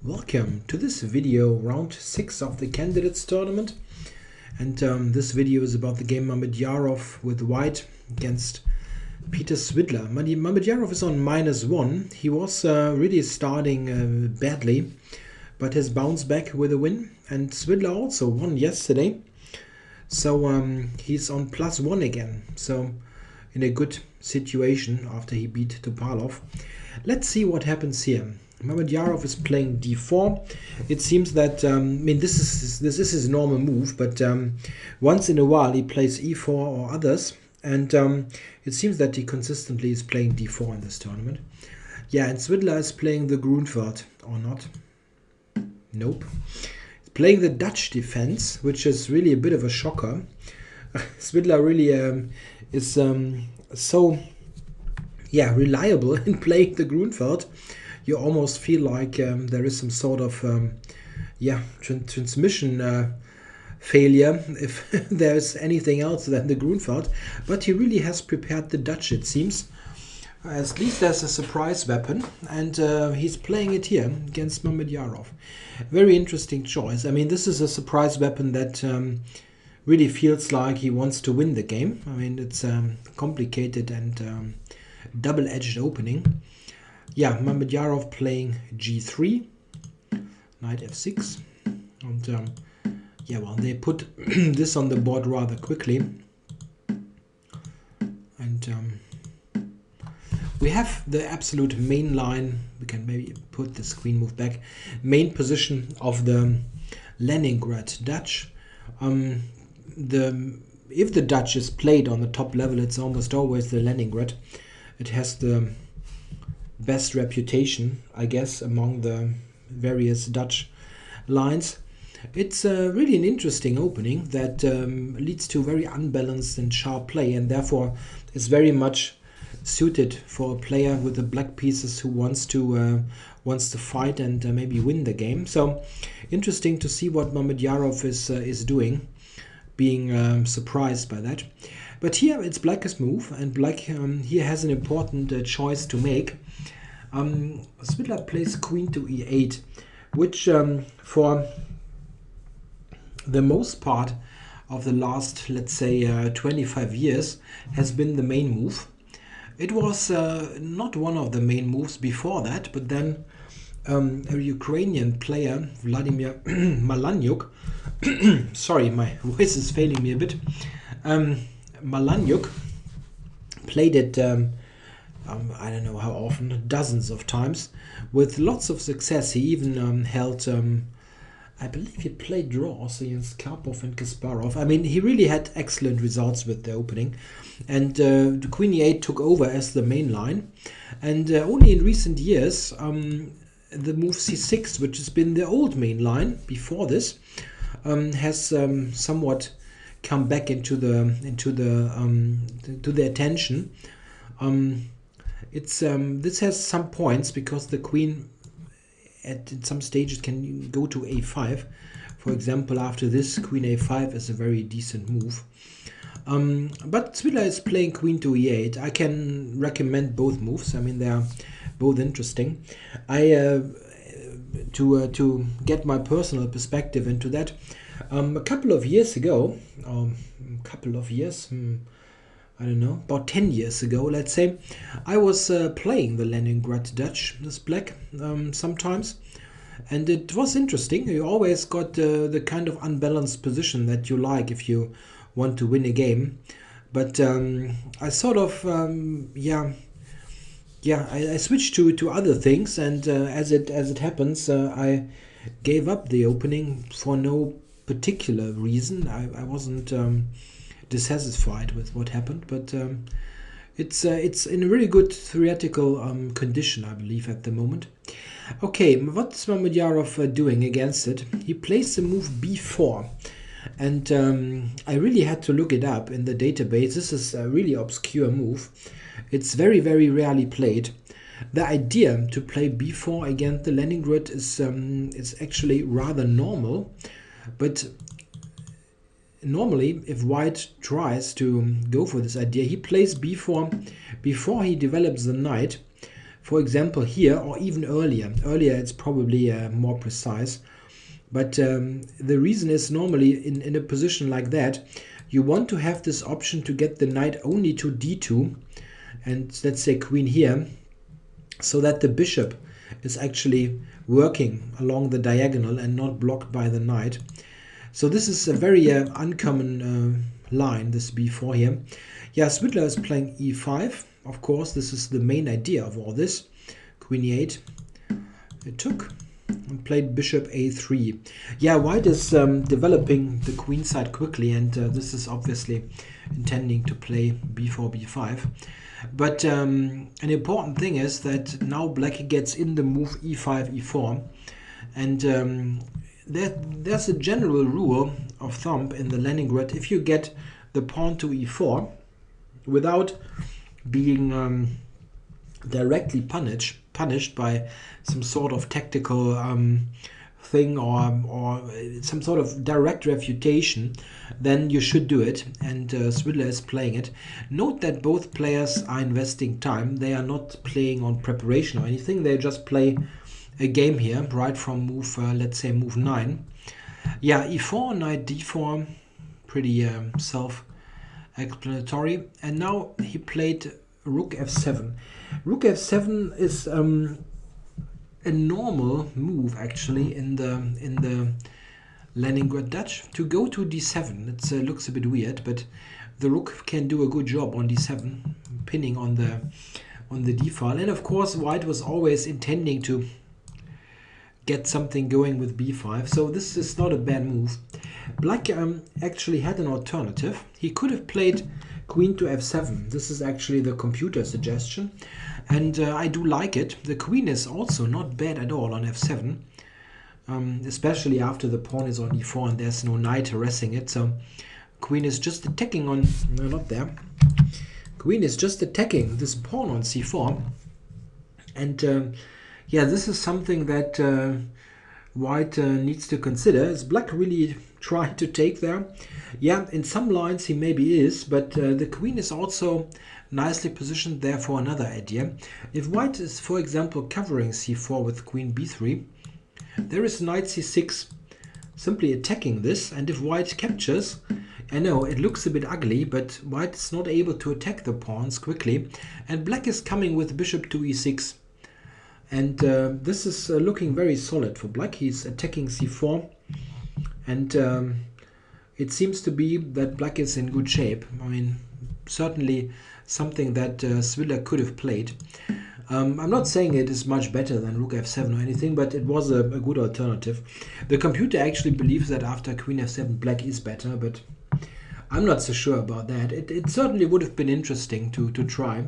Welcome to this video, round 6 of the candidates tournament. And this video is about the game Mamedyarov with white against Peter Svidler. Mamedyarov is on -1. He was really starting badly, but has bounced back with a win. And Svidler also won yesterday. So he's on +1 again. So in a good situation after he beat Topalov. Let's see what happens here. Mamedyarov is playing d4. It seems that this is his normal move, but once in a while he plays e4 or others, and it seems that he consistently is playing d4 in this tournament. Yeah, and Svidler is playing the Grunfeld or not? Nope. He's playing the Dutch defense, which is really a bit of a shocker. Svidler really is so reliable in playing the Grunfeld. You almost feel like there is some sort of transmission failure if there's anything else than the Grunfeld. But he really has prepared the Dutch, it seems. At least there's a surprise weapon, and he's playing it here against Mamedyarov. Very interesting choice. I mean, this is a surprise weapon that really feels like he wants to win the game. I mean, it's complicated and double-edged opening. Yeah, Mamedyarov playing g3, knight f6, and they put this on the board rather quickly. And we have the absolute main line. We can maybe put this queen move back. Main position of the Leningrad Dutch. If the Dutch is played on the top level, it's almost always the Leningrad. It has the best reputation, I guess, among the various Dutch lines. It's really an interesting opening that leads to very unbalanced and sharp play, and therefore is very much suited for a player with the black pieces who wants to fight and maybe win the game. So interesting to see what Mamedyarov is doing, being surprised by that. But here it's black's move, and black here has an important choice to make. Svidler plays queen to e8, which for the most part of the last, let's say, 25 years has been the main move. It was not one of the main moves before that, but then a Ukrainian player, Vladimir Malanyuk, sorry, my voice is failing me a bit, Malanyuk played it I don't know how often, dozens of times, with lots of success. He even held, I believe he played draws against Karpov and Kasparov. I mean, he really had excellent results with the opening. And the queen e8 took over as the main line. And only in recent years, the move c6, which has been the old main line before this, has somewhat come back into the attention. This has some points because the queen at some stages can go to a5. For example, after this, queen a5 is a very decent move. But Svidler is playing queen to e8. I can recommend both moves. I mean, they are both interesting. To get my personal perspective into that, a couple of years ago, I don't know, about 10 years ago, let's say, I was playing the Leningrad Dutch, this black, sometimes. And it was interesting. You always got the kind of unbalanced position that you like if you want to win a game. But I sort of, I switched to other things. And as it happens, I gave up the opening for no particular reason. I wasn't dissatisfied with what happened, but it's in a really good theoretical condition, I believe, at the moment. Okay, what's Mamedyarov doing against it? He plays the move b4, and I really had to look it up in the database. This is a really obscure move. It's very, very rarely played. The idea to play b4 against the Leningrad is actually rather normal, but normally, if white tries to go for this idea, he plays b4 before he develops the knight, For example here, or even earlier. Earlier it's probably more precise. But the reason is normally in a position like that, you want to have this option to get the knight only to d2, and let's say queen here, so that the bishop is actually working along the diagonal and not blocked by the knight. So this is a very uncommon line, this b4 here. Yeah, Svidler is playing e5. Of course, this is the main idea of all this. Queen e8. It took. And played bishop a3. Yeah, white is developing the queen side quickly, and this is obviously intending to play b4, b5. But an important thing is that now black gets in the move e5, e4. And there's a general rule of thumb in the Leningrad. If you get the pawn to e4 without being directly punished by some sort of tactical thing or some sort of direct refutation, then you should do it, and Svidler is playing it. Note that both players are investing time. They are not playing on preparation or anything. They just play a game here right from move, let's say move 9. Yeah, e4, knight d4, pretty self-explanatory. And now he played rook f7. Rook f7 is a normal move actually in the Leningrad Dutch. To go to d7, it looks a bit weird, but the rook can do a good job on d7, pinning on the d file. And of course, white was always intending to get something going with b5, so this is not a bad move. Black actually had an alternative. He could have played queen to f7. This is actually the computer suggestion, and I do like it. The queen is also not bad at all on f7, especially after the pawn is on e4 and there's no knight harassing it. So queen is just attacking on, no, not there. Queen is just attacking this pawn on c4, and yeah, this is something that white needs to consider. Is black really trying to take there? Yeah, in some lines he maybe is, but the queen is also nicely positioned there for another idea. If white is, for example, covering c4 with queen b3, there is knight c6 simply attacking this, and if white captures, I know it looks a bit ugly, but white is not able to attack the pawns quickly, and black is coming with bishop to e6. And this is looking very solid for black. He's attacking c4, and it seems to be that black is in good shape. I mean, certainly something that Svidler could have played. I'm not saying it is much better than rook f7 or anything, but it was a good alternative. The computer actually believes that after queen f7 black is better, but I'm not so sure about that. It certainly would have been interesting to try,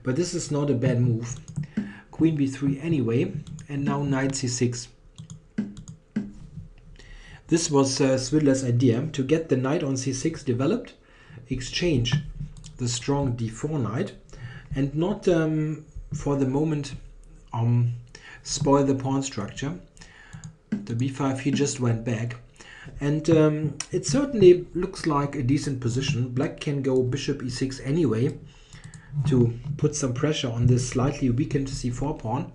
but this is not a bad move. Queen b3 anyway, and now knight c6. This was Svidler's idea, to get the knight on c6 developed, exchange the strong d4 knight, and not for the moment spoil the pawn structure. The b5, he just went back, and it certainly looks like a decent position. Black can go bishop e6 anyway to put some pressure on this slightly weakened c4 pawn.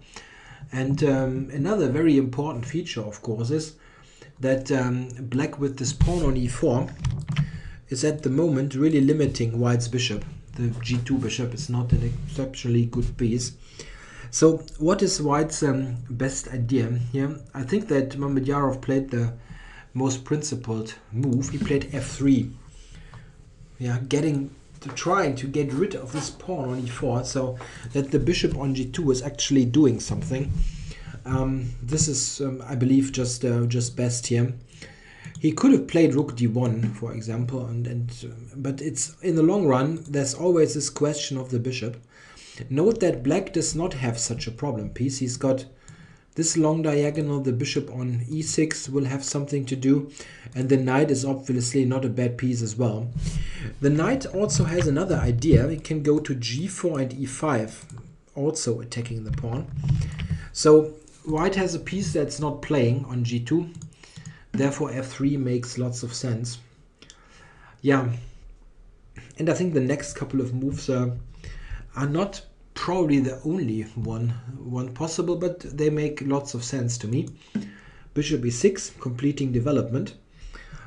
And another very important feature, of course, is that black with this pawn on e4 is at the moment really limiting white's bishop. The g2 bishop is not an exceptionally good piece. So what is white's best idea here? I think that Mamedyarov played the most principled move. He played f3. Yeah, trying to get rid of this pawn on e4, so that the bishop on g2 is actually doing something. This is, I believe, just best here. He could have played rook d1, for example, but it's in the long run. There's always this question of the bishop. Note that black does not have such a problem piece. He's got this long diagonal. The bishop on e6 will have something to do, and the knight is obviously not a bad piece as well. The knight also has another idea. It can go to g4 and e5, also attacking the pawn. So white has a piece that's not playing on g2, therefore f3 makes lots of sense. Yeah, and I think the next couple of moves are not probably the only one possible, but they make lots of sense to me. Bishop e6, completing development.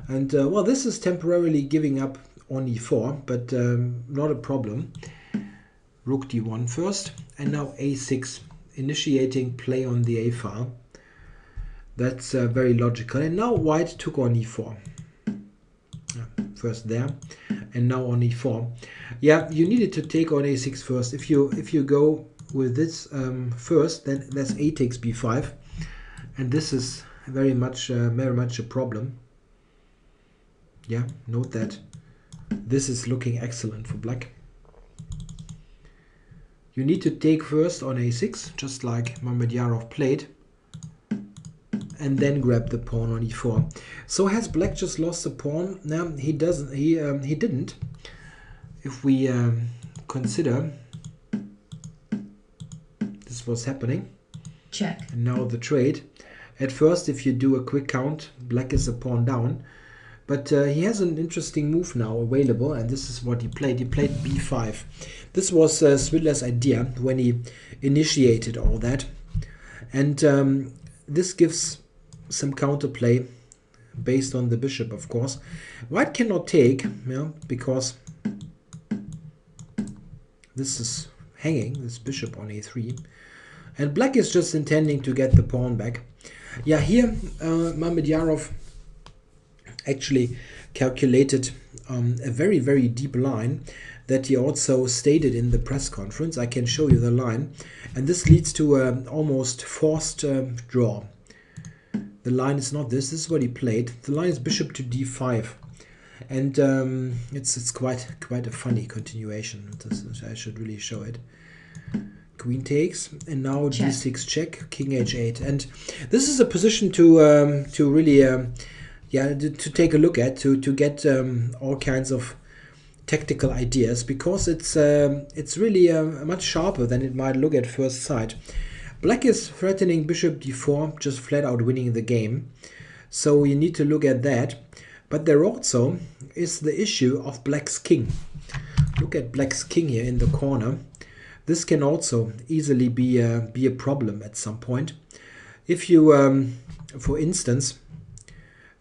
And well, this is temporarily giving up on e4, but not a problem. Rook d1 first, and now a6, initiating play on the a file. That's very logical. And now white took on e4. First there, and now on e4. Yeah, you needed to take on a6 first. If you go with this first, then that's a takes b5, and this is very much a problem. Yeah, note that this is looking excellent for black. You need to take first on a6, just like Mamedyarov played, and then grab the pawn on e4. So has black just lost the pawn? No, he doesn't. He didn't. If we consider this was happening, check. And now the trade. At first, if you do a quick count, black is a pawn down. But he has an interesting move now available, and this is what he played. He played b5. This was Svidler's idea when he initiated all that. And this gives some counterplay based on the bishop, of course. White cannot take, because this is hanging, this bishop on a3. And black is just intending to get the pawn back. Yeah, here Mamedyarov actually calculated a very, very deep line that he also stated in the press conference. I can show you the line. And this leads to an almost forced draw. The line is not this. This is what he played. The line is bishop to d5. And it's quite a funny continuation. I should really show it. Queen takes, and now check. d6 check, king h8. And this is a position to really to take a look at, to get all kinds of tactical ideas, because it's really much sharper than it might look at first sight. Black is threatening bishop d4, just flat out winning the game. So you need to look at that. But there also is the issue of black's king. Look at black's king here in the corner. This can also easily be a problem at some point. If you, for instance,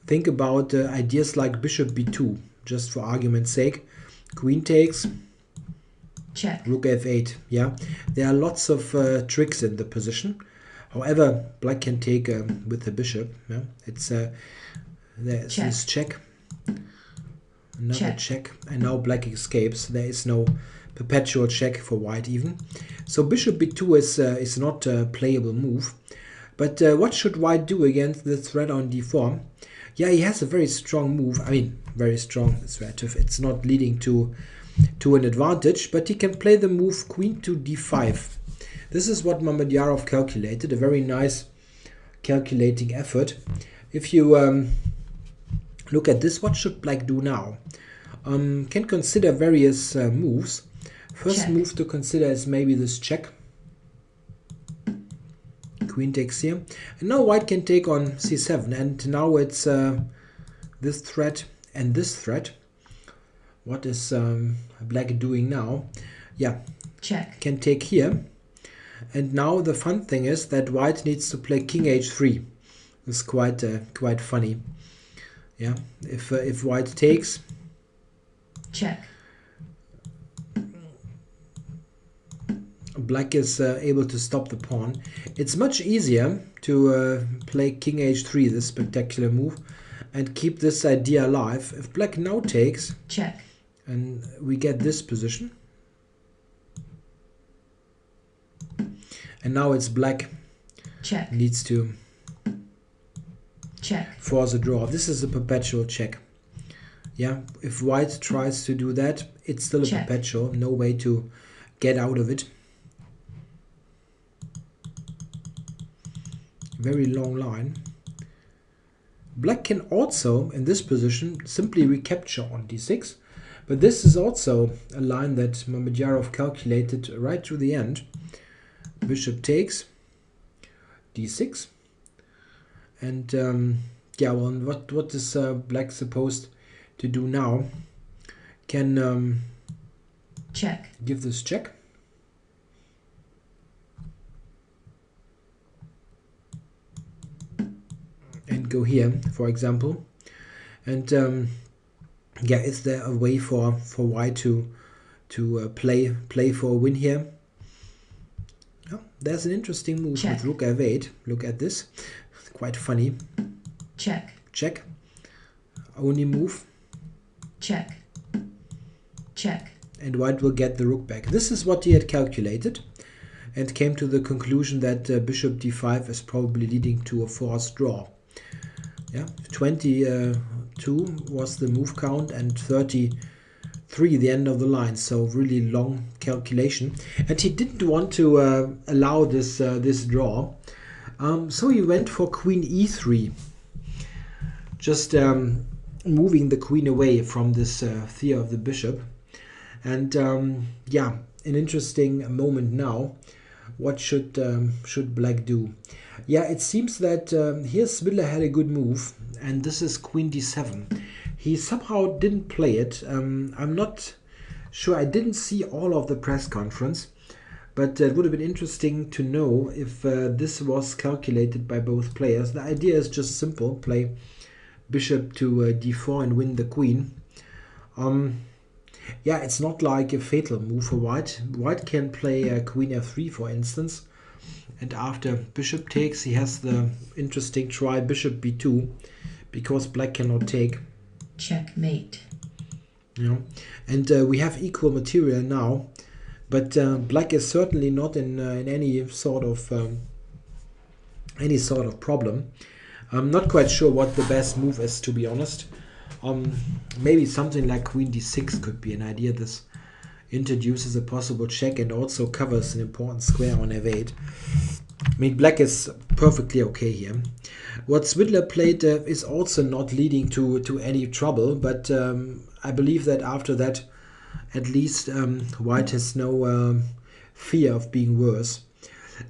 think about ideas like bishop b2, just for argument's sake. Queen takes, check. Rook f8. Yeah, there are lots of tricks in the position. However, black can take with the bishop. Yeah, it's there's check. This check, another check, and now black escapes. There is no perpetual check for white even. So bishop b2 is not a playable move. But what should white do against the threat on d4? Yeah, he has a very strong move. I mean, very strong. It's relative. It's not leading to an advantage, but he can play the move queen to d5. This is what Mamedyarov calculated. A very nice calculating effort. If you look at this, what should black do now? Can consider various moves. First check. move to consider is maybe this check. Queen takes here. And now white can take on c7. And now it's this threat and this threat. What is black doing now? Yeah, check. Can take here. And now the fun thing is that white needs to play king h3. It's quite funny. Yeah, if white takes, check. black is able to stop the pawn. It's much easier to play king h3, this spectacular move, and keep this idea alive. If black now takes, check, and we get this position, and now it's black check, needs to check, force a draw. This is a perpetual check. Yeah, if white tries to do that, it's still a check. Perpetual. No way to get out of it. Very long line. Black can also, in this position, simply recapture on d6. But this is also a line that Mamedyarov calculated right to the end. Bishop takes, d6. And yeah, well, what is black supposed to do now? Can check, give this check. go here, for example. And yeah, is there a way for white to play for a win here? Oh, there's an interesting move with rook f8. Look at this. It's quite funny. Check. Check. Only move. Check. Check. And white will get the rook back. This is what he had calculated, and came to the conclusion that bishop d5 is probably leading to a forced draw. Yeah, 22 was the move count and 33 the end of the line. So really long calculation, and he didn't want to allow this this draw. So he went for queen e3, just moving the queen away from this fear of the bishop. And yeah, an interesting moment now. What should black do? Yeah, it seems that here Svidler had a good move, and this is queen d7. He somehow didn't play it. I'm not sure. I didn't see all of the press conference, but it would have been interesting to know if this was calculated by both players. The idea is just simple: play bishop to d4 and win the queen. Yeah, it's not like a fatal move for white. White can play queen f3, for instance, and after bishop takes, he has the interesting try bishop b2, because black cannot take. Checkmate. You know, and we have equal material now, but black is certainly not in any sort of problem. I'm not quite sure what the best move is, to be honest. Maybe something like queen d6 could be an idea. This introduces a possible check and also covers an important square on f8. I mean, black is perfectly okay here. What Svidler played is also not leading to any trouble, but I believe that after that, at least white has no fear of being worse.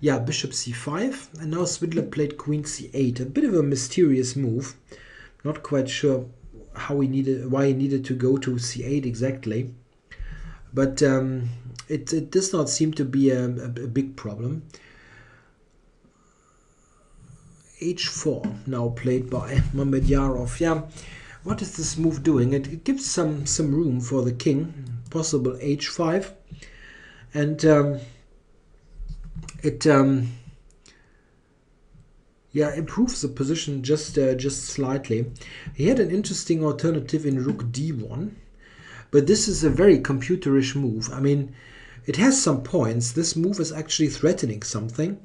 Yeah, bishop c5, and now Svidler played queen c8. A bit of a mysterious move. Not quite sure why he needed to go to c8 exactly, but it does not seem to be a big problem. h4 now played by Mamedyarov. Yeah, what is this move doing? It gives some room for the king. Possible h5, and it yeah, improves the position just slightly. He had an interesting alternative in rook d1, but this is a very computerish move. I mean, it has some points. This move is actually threatening something.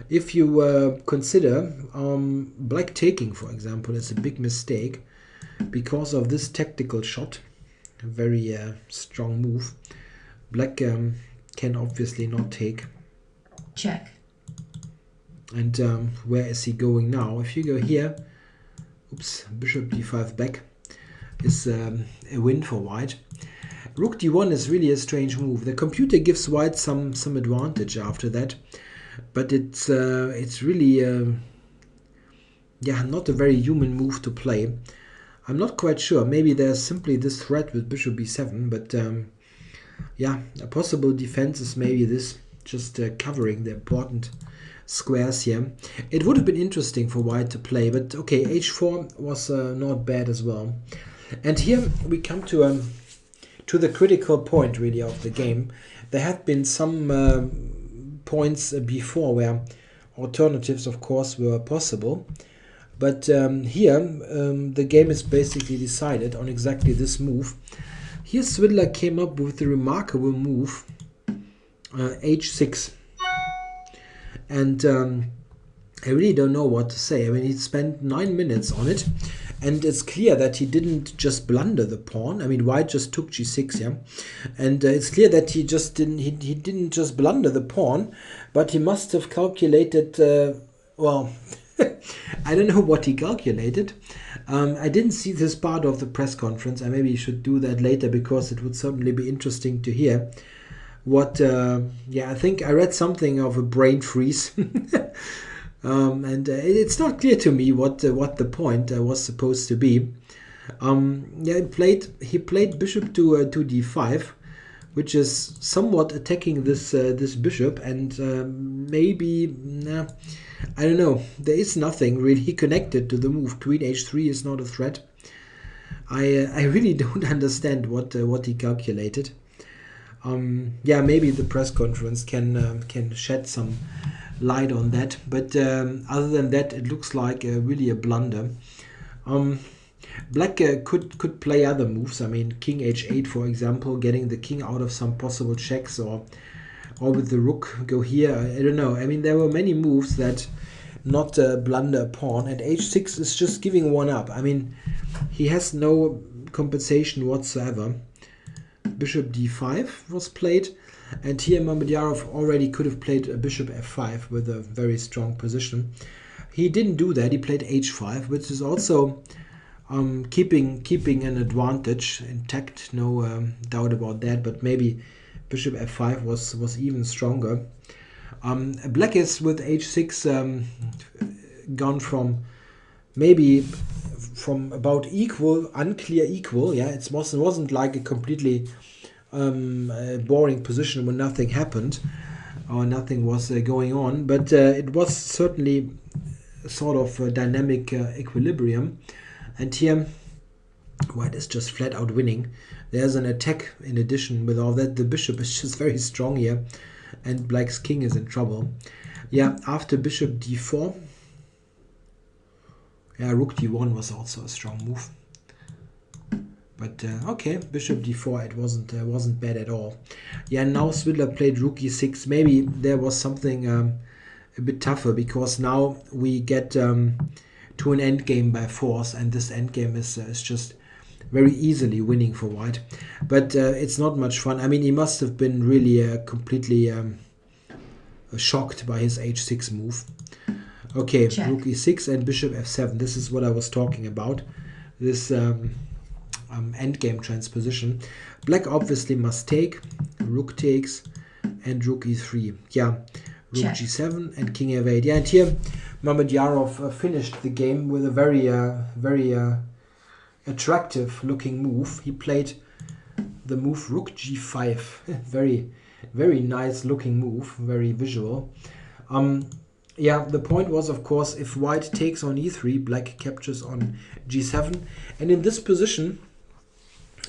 If you consider black taking, for example, is a big mistake because of this tactical shot. A very strong move. Black can obviously not take. Check. And where is he going now? If you go here, oops, bishop d5 back is a win for white. Rook d1 is really a strange move. The computer gives white some advantage after that, but it's really yeah, not a very human move to play. I'm not quite sure. Maybe there's simply this threat with bishop b7, but yeah, a possible defense is maybe this, just covering the important squares here. It would have been interesting for white to play, but okay, h4 was not bad as well. And here we come to the critical point really of the game. There had been some points before where alternatives, of course, were possible, but here the game is basically decided on exactly this move. Here Svidler came up with the remarkable move h6. And I really don't know what to say. I mean, he spent 9 minutes on it, and it's clear that he didn't just blunder the pawn. I mean, white just took g6, yeah, and it's clear that he didn't just blunder the pawn, but he must have calculated. Well, I don't know what he calculated. I didn't see this part of the press conference. I maybe should do that later, because it would certainly be interesting to hear. What yeah, I think I read something of a brain freeze, and it's not clear to me what the point was supposed to be. Yeah, he played bishop to d5, which is somewhat attacking this bishop, and maybe, nah, I don't know. There is nothing really connected to the move. Queen h3 is not a threat. I really don't understand what he calculated. Yeah, maybe the press conference can shed some light on that. But other than that, it looks like really a blunder. Black could play other moves. I mean, king h8, for example, getting the king out of some possible checks, or with the rook go here. I don't know. I mean, there were many moves that not blunder a pawn, and h6 is just giving one up. I mean, he has no compensation whatsoever. Bishop d5 was played, and here Mamedyarov already could have played a bishop f5 with a very strong position. He didn't do that. He played h5, which is also keeping an advantage intact, no doubt about that, but maybe bishop f5 was even stronger. Black is with h6 gone from about equal, unclear equal. Yeah, it wasn't like a completely boring position where nothing happened or nothing was going on, but it was certainly sort of a dynamic equilibrium. And here white is just flat out winning. There's an attack in addition with all that. The bishop is just very strong here, and black's king is in trouble. Yeah, after bishop d4, yeah, rook d1 was also a strong move. But okay, bishop d4, it wasn't bad at all. Yeah, now Svidler played rook e6. Maybe there was something a bit tougher, because now we get to an endgame by force, and this endgame is just very easily winning for white. But it's not much fun. I mean, he must have been really completely shocked by his h6 move. Okay, check. Rook e6 and bishop f7. This is what I was talking about. This endgame transposition. Black obviously must take. Rook takes, and rook e3. Yeah, rook check. G7 and king f8. Yeah, and here Mamedyarov finished the game with a very attractive looking move. He played the move rook g5. very nice looking move, very visual. Yeah, the point was, of course, if white takes on e3, black captures on g7, and in this position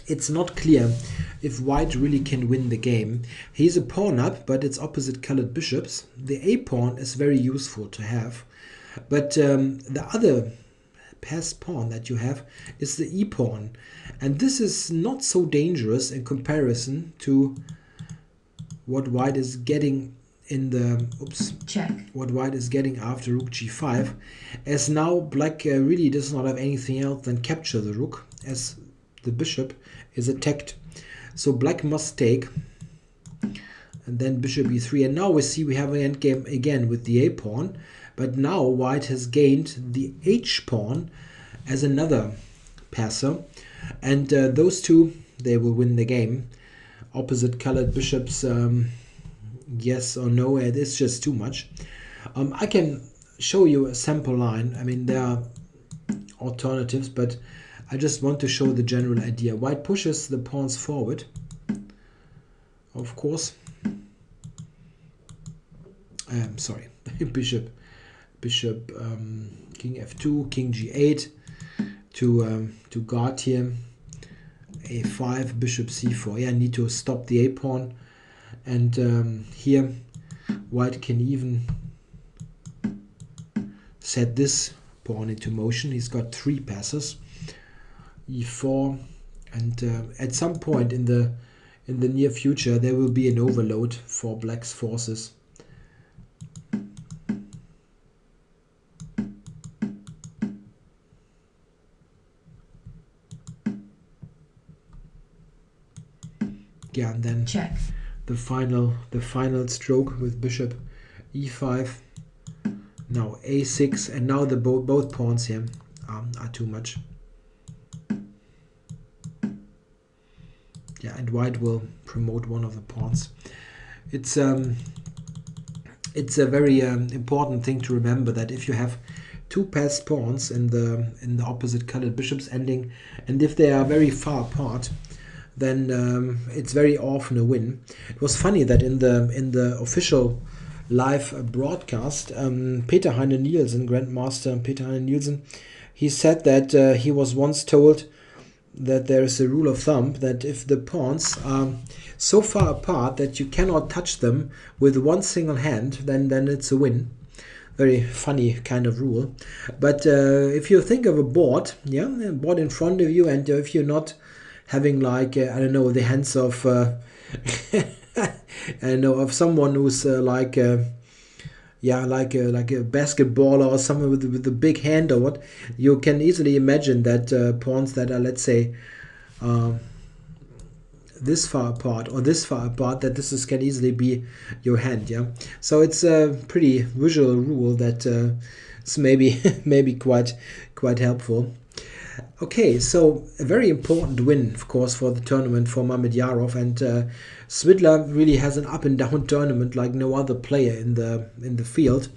it's not clear if white really can win the game. He's a pawn up, but it's opposite colored bishops. The a pawn is very useful to have, but the other passed pawn that you have is the e pawn, and this is not so dangerous in comparison to what white is getting in the check. What white is getting after rook g5, as now black really does not have anything else than capture the rook, as the bishop is attacked. So black must take, and then bishop e3, and now we see we have an endgame again with the a pawn, but now white has gained the h pawn as another passer, and those two, they will win the game. Opposite colored bishops, yes or no, it is just too much. I can show you a sample line. I mean, there are alternatives, but I just want to show the general idea. White pushes the pawns forward, of course. Sorry, bishop, king f2, king g8 to guard here. a5, bishop c4. Yeah, I need to stop the a pawn, and here white can even set this pawn into motion. He's got 3 passes. e4, and at some point in the near future there will be an overload for black's forces. Yeah, and then check. The final stroke with bishop e5. Now a6, and now the both pawns here are too much. Yeah, and white will promote one of the pawns. It's a very important thing to remember, that if you have 2 passed pawns in the opposite colored bishops ending, and if they are very far apart, then it's very often a win. It was funny that in the official live broadcast, Peter Heine Nielsen, Grandmaster Peter Heine Nielsen, he said that he was once told that there is a rule of thumb that if the pawns are so far apart that you cannot touch them with one single hand, then it's a win. Very funny kind of rule. But if you think of a board, yeah, a board in front of you, and if you're not having like I don't know, the hands of I don't know, of someone who's like a basketballer or someone with a big hand or what, you can easily imagine that pawns that are, let's say, this far apart or this far apart, that this can easily be your hand. Yeah, so it's a pretty visual rule that is maybe quite helpful. Okay, so a very important win, of course, for the tournament for Mamedyarov, and Svidler really has an up and down tournament like no other player in the field.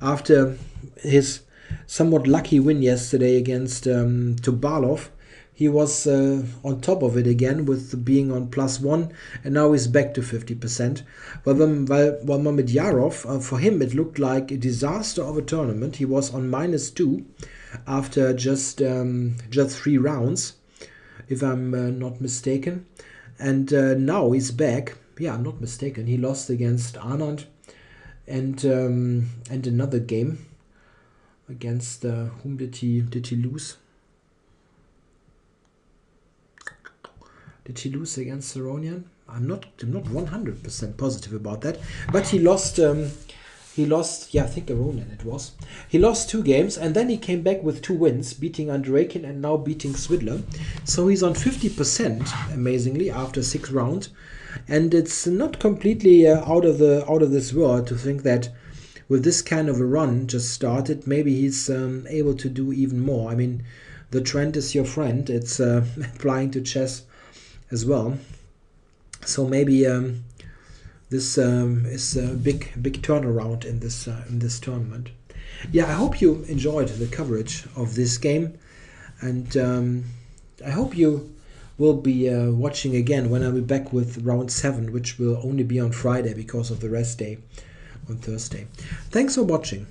After his somewhat lucky win yesterday against Tubalov, he was on top of it again with being on +1, and now he's back to 50%. While Mamedyarov, for him it looked like a disaster of a tournament. He was on -2 after just 3 rounds, if I'm not mistaken. And now he's back. Yeah, I'm not mistaken. He lost against Anand and another game against whom did he lose? Did he lose against Saronian? I'm not 100% positive about that. But he lost. Yeah, I think Aronian it was. He lost 2 games, and then he came back with 2 wins, beating Andreikin and now beating Svidler. So he's on 50%, amazingly, after 6 rounds. And it's not completely out of this world to think that with this kind of a run just started, maybe he's able to do even more. I mean, the trend is your friend. It's applying to chess as well. So maybe this is a big turnaround in this tournament. Yeah, I hope you enjoyed the coverage of this game, and I hope you will be watching again when I'll be back with round 7, which will only be on Friday because of the rest day on Thursday. Thanks for watching.